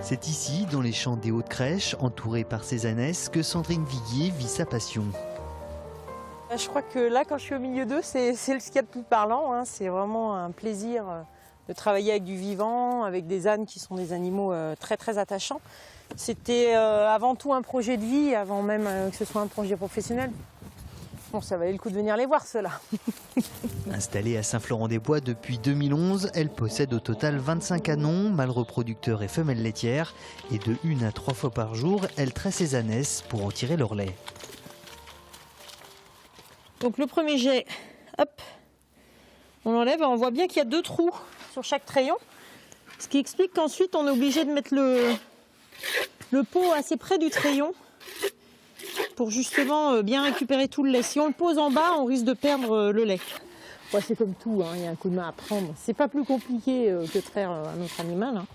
C'est ici, dans les champs des Hauts-de-Crèche, entourée par ses ânesses, que Sandrine Viguier vit sa passion. Je crois que là, quand je suis au milieu d'eux, c'est ce qu'il y a de plus parlant, hein. C'est vraiment un plaisir de travailler avec du vivant, avec des ânes qui sont des animaux très très attachants. C'était avant tout un projet de vie, avant même que ce soit un projet professionnel. Bon, ça valait le coup de venir les voir, ceux-là. Installée à Saint-Florent-des-Bois depuis 2011, elle possède au total 25 canons, mâles reproducteurs et femelles laitières. Et de 1 à 3 fois par jour, elle tresse ses ânesses pour en tirer leur lait. Donc le premier jet, hop, on l'enlève et on voit bien qu'il y a 2 trous sur chaque treillon. Ce qui explique qu'ensuite on est obligé de mettre le pot assez près du treillon pour justement bien récupérer tout le lait. Si on le pose en bas, on risque de perdre le lait. Ouais, c'est comme tout, hein, il y a un coup de main à prendre. C'est pas plus compliqué que de faire un autre animal, hein.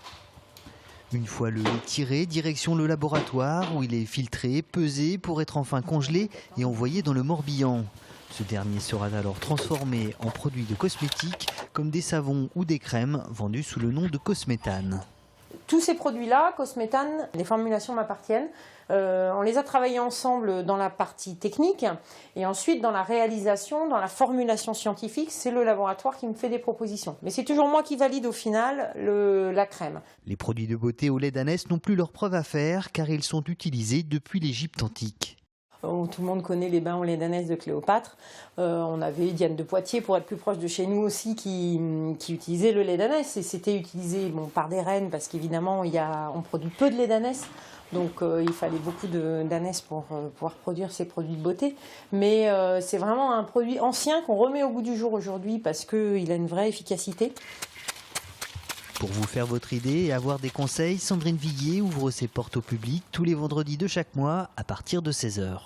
Une fois le lait tiré, direction le laboratoire où il est filtré, pesé pour être enfin congelé et envoyé dans le Morbihan. Ce dernier sera alors transformé en produits de cosmétiques comme des savons ou des crèmes vendus sous le nom de Cosmétane. Tous ces produits-là, Cosmétane, les formulations m'appartiennent. On les a travaillés ensemble dans la partie technique et ensuite dans la réalisation, dans la formulation scientifique, c'est le laboratoire qui me fait des propositions. Mais c'est toujours moi qui valide au final la crème. Les produits de beauté au lait d'ânesse n'ont plus leur preuve à faire car ils sont utilisés depuis l'Égypte antique. Tout le monde connaît les bains au lait d'ânesse de Cléopâtre. On avait Diane de Poitiers, pour être plus proche de chez nous aussi, qui utilisait le lait d'ânesse. Et c'était utilisé par des reines, parce qu'évidemment, on produit peu de lait d'ânesse. Donc il fallait beaucoup d'ânesse pour pouvoir produire ces produits de beauté. Mais c'est vraiment un produit ancien qu'on remet au goût du jour aujourd'hui, parce qu'il a une vraie efficacité. Pour vous faire votre idée et avoir des conseils, Sandrine Viguier ouvre ses portes au public tous les vendredis de chaque mois à partir de 16 h.